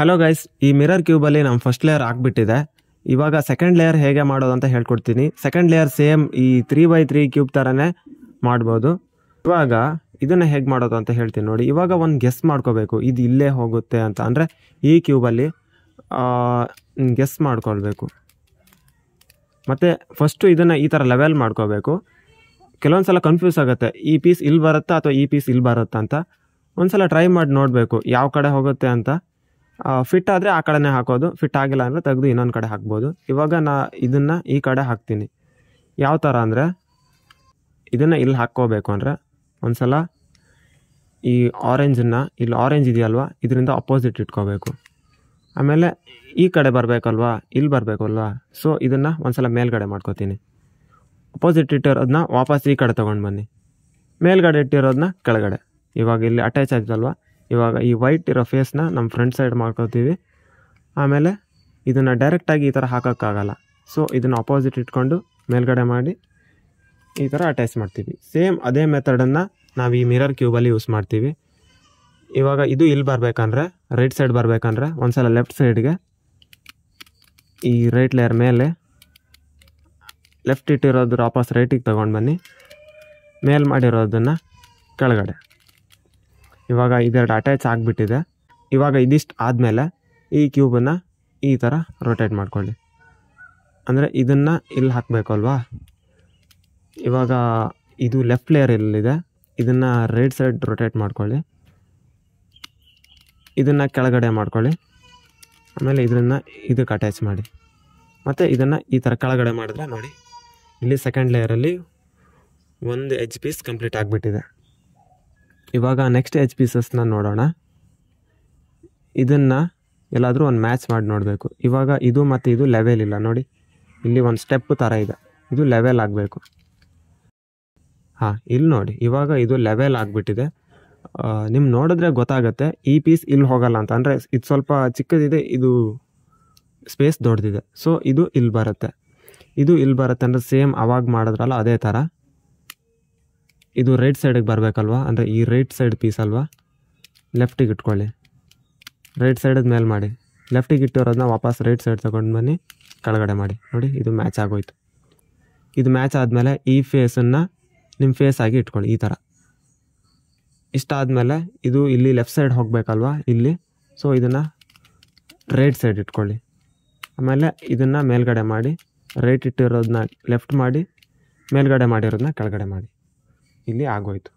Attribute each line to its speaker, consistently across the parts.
Speaker 1: Hello guys, ಈ mirror ಕ್ಯೂಬಲ್ಲಿ ನಮ್ಮ first layer ಆಗಿಬಿಟ್ಟಿದೆ. ಇವಾಗ ಸೆಕೆಂಡ್ ಲೇಯರ್ ಹೇಗೆ ಮಾಡೋದು ಅಂತ ಹೇಳ್ಕೊಡ್ತೀನಿ. ಸೆಕೆಂಡ್ ಲೇಯರ್ ಸೇಮ್ ಈ 3x3 ಕ್ಯೂಬ್ ಥರನೇ ಮಾಡ್ಬೋದು. ಇವಾಗ ಇದನ್ನು ಹೇಗೆ ಮಾಡೋದು ಅಂತ ಹೇಳ್ತೀನಿ ನೋಡಿ. ಇವಾಗ ಒಂದು ಗೆಸ್ ಮಾಡ್ಕೋಬೇಕು, ಇದು ಇಲ್ಲೇ ಹೋಗುತ್ತೆ ಅಂತ. ಅಂದರೆ ಈ ಕ್ಯೂಬಲ್ಲಿ ಗೆಸ್ ಮಾಡ್ಕೊಳ್ಬೇಕು. ಮತ್ತು ಫಸ್ಟು ಇದನ್ನು ಈ ಥರ ಲೆವೆಲ್ ಮಾಡ್ಕೋಬೇಕು. ಕೆಲವೊಂದು ಸಲ ಕನ್ಫ್ಯೂಸ್ ಆಗುತ್ತೆ, ಈ ಪೀಸ್ ಇಲ್ಲಿ ಬರುತ್ತಾ ಅಥವಾ ಈ ಪೀಸ್ ಇಲ್ಲಿ ಬರುತ್ತಾ ಅಂತ. ಒಂದು ಸಲ ಟ್ರೈ ಮಾಡಿ ನೋಡಬೇಕು ಯಾವ ಕಡೆ ಹೋಗುತ್ತೆ ಅಂತ. ಫಿಟ್ ಆದರೆ ಆ ಕಡೆನೇ ಹಾಕೋದು, ಫಿಟ್ ಆಗಿಲ್ಲ ಅಂದರೆ ತೆಗೆದು ಇನ್ನೊಂದು ಕಡೆ ಹಾಕ್ಬೋದು. ಇವಾಗ ಇದನ್ನು ಈ ಕಡೆ ಹಾಕ್ತೀನಿ. ಯಾವ ಥರ ಅಂದರೆ ಇದನ್ನು ಇಲ್ಲಿ ಹಾಕ್ಕೋಬೇಕು ಅಂದರೆ ಒಂದು ಸಲ ಈ ಆರೆಂಜನ್ನು, ಇಲ್ಲಿ ಆರೆಂಜ್ ಇದೆಯಲ್ವಾ, ಇದರಿಂದ ಅಪೋಸಿಟ್ ಇಟ್ಕೋಬೇಕು. ಆಮೇಲೆ ಈ ಕಡೆ ಬರಬೇಕಲ್ವಾ, ಇಲ್ಲಿ ಬರಬೇಕಲ್ವಾ, ಸೊ ಇದನ್ನು ಒಂದು ಸಲ ಮೇಲ್ಗಡೆ ಮಾಡ್ಕೋತೀನಿ. ಅಪೋಸಿಟ್ ಇಟ್ಟಿರೋದನ್ನ ವಾಪಸ್ ಈ ಕಡೆ ತೊಗೊಂಡು ಬನ್ನಿ, ಮೇಲ್ಗಡೆ ಇಟ್ಟಿರೋದನ್ನ ಕೆಳಗಡೆ. ಇವಾಗ ಇಲ್ಲಿ ಅಟ್ಯಾಚ್ ಆಯ್ತಲ್ವ. ಇವಾಗ ಈ ವೈಟ್ ಇರೋ ಫೇಸ್ನ ನಮ್ಮ ಫ್ರಂಟ್ ಸೈಡ್ ಮಾಡ್ಕೋತೀವಿ. ಆಮೇಲೆ ಇದನ್ನು ಡೈರೆಕ್ಟಾಗಿ ಈ ಥರ ಹಾಕೋಕ್ಕಾಗಲ್ಲ, ಸೊ ಇದನ್ನು ಅಪೋಸಿಟ್ ಇಟ್ಕೊಂಡು ಮೇಲ್ಗಡೆ ಮಾಡಿ ಈ ಥರ ಅಟ್ಯಾಚ್ ಮಾಡ್ತೀವಿ. ಸೇಮ್ ಅದೇ ಮೆಥಡನ್ನು ನಾವು ಈ ಮಿರರ್ ಕ್ಯೂಬಲ್ಲಿ ಯೂಸ್ ಮಾಡ್ತೀವಿ. ಇವಾಗ ಇದು ಇಲ್ಲಿ ಬರಬೇಕಂದ್ರೆ, ರೈಟ್ ಸೈಡ್ ಬರಬೇಕಂದ್ರೆ ಒಂದು ಸಲ ಲೆಫ್ಟ್ ಸೈಡ್ಗೆ ಈ ರೈಟ್ ಲೇಯರ್ ಮೇಲೆ ಲೆಫ್ಟ್ ಇಟ್ಟಿರೋದು ವಾಪಸ್ ರೈಟಿಗೆ ತೊಗೊಂಡು ಬನ್ನಿ, ಮೇಲ್ ಮಾಡಿರೋದನ್ನು ಕೆಳಗಡೆ. ಇವಾಗ ಇದೆರಡು ಅಟ್ಯಾಚ್ ಆಗಿಬಿಟ್ಟಿದೆ. ಇವಾಗ ಇದಿಷ್ಟು ಆದಮೇಲೆ ಈ ಕ್ಯೂಬನ್ನು ಈ ಥರ ರೊಟೇಟ್ ಮಾಡ್ಕೊಳ್ಳಿ. ಅಂದರೆ ಇದನ್ನು ಇಲ್ಲಿ ಹಾಕಬೇಕಲ್ವಾ. ಇವಾಗ ಇದು ಲೆಫ್ಟ್ ಲೇಯರ್ ಇಲ್ಲಿದೆ, ಇದನ್ನು ರೈಟ್ ಸೈಡ್ ರೊಟೇಟ್ ಮಾಡ್ಕೊಳ್ಳಿ, ಇದನ್ನು ಕೆಳಗಡೆ ಮಾಡ್ಕೊಳ್ಳಿ. ಆಮೇಲೆ ಇದನ್ನು ಇದಕ್ಕೆ ಅಟ್ಯಾಚ್ ಮಾಡಿ, ಮತ್ತು ಇದನ್ನು ಈ ಥರ ಕೆಳಗಡೆ ಮಾಡಿದ್ರೆ ನೋಡಿ, ಇಲ್ಲಿ ಸೆಕೆಂಡ್ ಲೇಯರಲ್ಲಿ ಒಂದು ಎಜ್ ಪೀಸ್ ಕಂಪ್ಲೀಟ್ ಆಗಿಬಿಟ್ಟಿದೆ. ಇವಾಗ ನೆಕ್ಸ್ಟ್ ಎಜ್ ಪೀಸಸ್ನ ನೋಡೋಣ. ಇದನ್ನು ಎಲ್ಲಾದರೂ ಒಂದು ಮ್ಯಾಚ್ ಮಾಡಿ ನೋಡಬೇಕು. ಇವಾಗ ಇದು ಮತ್ತು ಇದು ಲೆವೆಲ್ ಇಲ್ಲ ನೋಡಿ, ಇಲ್ಲಿ ಒಂದು ಸ್ಟೆಪ್ ಥರ ಇದೆ, ಇದು ಲೆವೆಲ್ ಆಗಬೇಕು. ಹಾಂ, ಇಲ್ಲಿ ನೋಡಿ, ಇವಾಗ ಇದು ಲೆವೆಲ್ ಆಗಿಬಿಟ್ಟಿದೆ. ನಿಮ್ಗೆ ನೋಡಿದ್ರೆ ಗೊತ್ತಾಗುತ್ತೆ ಈ ಪೀಸ್ ಇಲ್ಲಿ ಹೋಗಲ್ಲ ಅಂತ. ಅಂದರೆ ಇದು ಸ್ವಲ್ಪ ಚಿಕ್ಕದಿದೆ, ಇದು ಸ್ಪೇಸ್ ದೊಡ್ಡದಿದೆ, ಸೊ ಇದು ಇಲ್ಲಿ ಬರುತ್ತೆ. ಇದು ಇಲ್ಲಿ ಬರುತ್ತೆ ಅಂದರೆ ಸೇಮ್ ಅವಾಗ ಮಾಡಿದ್ರಲ್ಲ ಅದೇ ಥರ ಇದು ರೈಟ್ ಸೈಡಿಗೆ ಬರಬೇಕಲ್ವ. ಅಂದರೆ ಈ ರೈಟ್ ಸೈಡ್ ಪೀಸ್ ಅಲ್ವಾ, ಲೆಫ್ಟಿಗೆ ಇಟ್ಕೊಳ್ಳಿ, ರೈಟ್ ಸೈಡಿಗೆ ಮೇಲೆ ಮಾಡಿ, ಲೆಫ್ಟಿಗೆ ಇಟ್ಟಿರೋದನ್ನ ವಾಪಸ್ ರೈಟ್ ಸೈಡ್ ತೊಗೊಂಡು ಬನ್ನಿ, ಕೆಳಗಡೆ ಮಾಡಿ. ನೋಡಿ, ಇದು ಮ್ಯಾಚ್ ಆಗೋಯ್ತು. ಇದು ಮ್ಯಾಚ್ ಆದಮೇಲೆ ಈ ಫೇಸನ್ನು ನಿಮ್ಮ ಫೇಸ್ ಆಗಿ ಇಟ್ಕೊಳ್ಳಿ ಈ ಥರ. ಇಷ್ಟಾದಮೇಲೆ ಇದು ಇಲ್ಲಿ ಲೆಫ್ಟ್ ಸೈಡ್ ಹೋಗಬೇಕಲ್ವ ಇಲ್ಲಿ, ಸೊ ಇದನ್ನು ರೈಟ್ ಸೈಡ್ ಇಟ್ಕೊಳ್ಳಿ. ಆಮೇಲೆ ಇದನ್ನು ಮೇಲ್ಗಡೆ ಮಾಡಿ, ರೈಟ್ ಇಟ್ಟಿರೋದನ್ನ ಲೆಫ್ಟ್ ಮಾಡಿ, ಮೇಲ್ಗಡೆ ಮಾಡಿರೋದನ್ನ ಕೆಳಗಡೆ ಮಾಡಿ. ಇಲ್ಲಿ ಆಗೋಯ್ತು.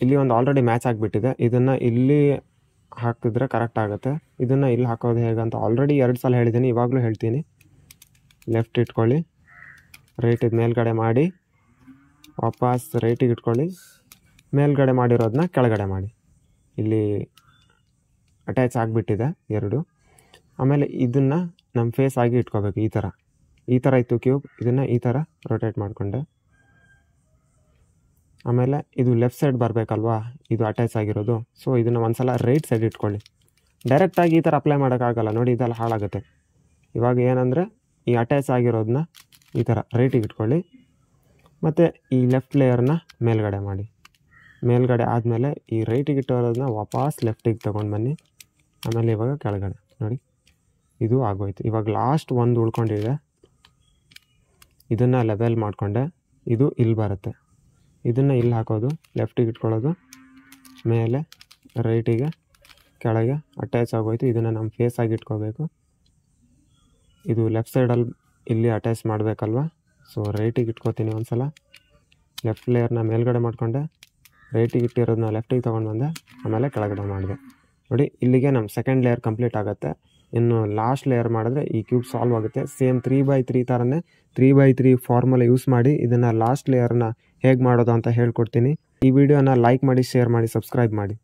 Speaker 1: ಇಲ್ಲಿ ಒಂದು ಆಲ್ರೆಡಿ ಮ್ಯಾಚ್ ಆಗಿಬಿಟ್ಟಿದೆ. ಇದನ್ನು ಇಲ್ಲಿ ಹಾಕಿದ್ರೆ ಕರೆಕ್ಟ್ ಆಗುತ್ತೆ. ಇದನ್ನು ಇಲ್ಲಿ ಹಾಕೋದು ಹೇಗಂತ ಆಲ್ರೆಡಿ 2 ಸಲ ಹೇಳಿದ್ದೀನಿ, ಇವಾಗಲೂ ಹೇಳ್ತೀನಿ. ಲೆಫ್ಟ್ ಇಟ್ಕೊಳ್ಳಿ, ರೈಟ್ ಇದು ಮೇಲ್ಗಡೆ ಮಾಡಿ, ವಾಪಸ್ ರೈಟಿಗೆ ಇಟ್ಕೊಳ್ಳಿ, ಮೇಲ್ಗಡೆ ಮಾಡಿರೋದನ್ನ ಕೆಳಗಡೆ ಮಾಡಿ. ಇಲ್ಲಿ ಅಟ್ಯಾಚ್ ಆಗಿಬಿಟ್ಟಿದೆ ಎರಡು. ಆಮೇಲೆ ಇದನ್ನು ನಮ್ಮ ಫೇಸ್ ಆಗಿ ಇಟ್ಕೋಬೇಕು ಈ ಥರ. ಈ ಥರ ಇತ್ತು ಕ್ಯೂಬ್, ಇದನ್ನು ಈ ಥರ ರೊಟೇಟ್ ಮಾಡಿಕೊಂಡೆ. ಆಮೇಲೆ ಇದು ಲೆಫ್ಟ್ ಸೈಡ್ ಬರಬೇಕಲ್ವಾ, ಇದು ಅಟ್ಯಾಚ್ ಆಗಿರೋದು, ಸೊ ಇದನ್ನು ಒಂದು ಸಲ ರೈಟ್ ಸೈಡ್ ಇಟ್ಕೊಳ್ಳಿ. ಡೈರೆಕ್ಟಾಗಿ ಈ ಥರ ಅಪ್ಲೈ ಮಾಡೋಕ್ಕಾಗಲ್ಲ ನೋಡಿ, ಇದೆಲ್ಲ ಹಾಳಾಗುತ್ತೆ. ಇವಾಗ ಏನಂದರೆ ಈ ಅಟ್ಯಾಚ್ ಆಗಿರೋದನ್ನ ಈ ಥರ ರೈಟಿಗೆ ಇಟ್ಕೊಳ್ಳಿ, ಮತ್ತು ಈ ಲೆಫ್ಟ್ ಲೇಯರ್ನ ಮೇಲ್ಗಡೆ ಮಾಡಿ. ಮೇಲ್ಗಡೆ ಆದಮೇಲೆ ಈ ರೈಟಿಗೆ ಇಟ್ಟಿರೋದನ್ನ ವಾಪಸ್ ಲೆಫ್ಟಿಗೆ ತೊಗೊಂಡು ಬನ್ನಿ. ಆಮೇಲೆ ಇವಾಗ ಕೆಳಗಡೆ ನೋಡಿ, ಇದು ಆಗೋಯ್ತು. ಇವಾಗ ಲಾಸ್ಟ್ ಒಂದು ಉಳ್ಕೊಂಡಿದೆ, ಇದನ್ನು ಲೆವೆಲ್ ಮಾಡಿಕೊಂಡೆ. ಇದು ಇಲ್ಲಿ ಬರುತ್ತೆ, ಇದನ್ನು ಇಲ್ಲಿ ಹಾಕೋದು, ಲೆಫ್ಟಿಗೆ ಇಟ್ಕೊಳ್ಳೋದು, ಮೇಲೆ ರೈಟಿಗೆ ಕೆಳಗೆ ಅಟ್ಯಾಚ್ ಆಗೋಯ್ತು. ಇದನ್ನು ನಮ್ಮ ಫೇಸ್ ಆಗಿ ಇಟ್ಕೋಬೇಕು. ಇದು ಲೆಫ್ಟ್ ಸೈಡಲ್ಲಿ ಇಲ್ಲಿ ಅಟ್ಯಾಚ್ ಮಾಡಬೇಕಲ್ವ, ಸೊ ರೈಟಿಗೆ ಇಟ್ಕೋತೀನಿ ಒಂದು ಸಲ, ಲೆಫ್ಟ್ ಲೇಯರ್ನ ಮೇಲ್ಗಡೆ ಮಾಡಿಕೊಂಡೆ, ರೈಟಿಗೆ ಇಟ್ಟಿರೋದನ್ನ ಲೆಫ್ಟಿಗೆ ತೊಗೊಂಡು ಬಂದೆ, ಆಮೇಲೆ ಕೆಳಗಡೆ ಮಾಡಿದೆ. ನೋಡಿ, ಇಲ್ಲಿಗೆ ನಮ್ಮ ಸೆಕೆಂಡ್ ಲೇಯರ್ ಕಂಪ್ಲೀಟ್ ಆಗುತ್ತೆ. ಇನ್ನು ಲಾಸ್ಟ್ ಲೇಯರ್ ಮಾಡಿದ್ರೆ ಈ ಕ್ಯೂಬ್ ಸಾಲ್ವ್ ಆಗುತ್ತೆ. ಸೇಮ್ 3x3 ಥರನೇ 3x3 ಫಾರ್ಮುಲಾ ಯೂಸ್ ಮಾಡಿ ಇದನ್ನು ಲಾಸ್ಟ್ ಲೇಯರ್ನ ಹೇಗೆ ಮಾಡೋದು ಅಂತ ಹೇಳ್ಕೊಡ್ತೀನಿ. ಈ ವಿಡಿಯೋನ ಲೈಕ್ ಮಾಡಿ, ಶೇರ್ ಮಾಡಿ, ಸಬ್ಸ್ಕ್ರೈಬ್ ಮಾಡಿ.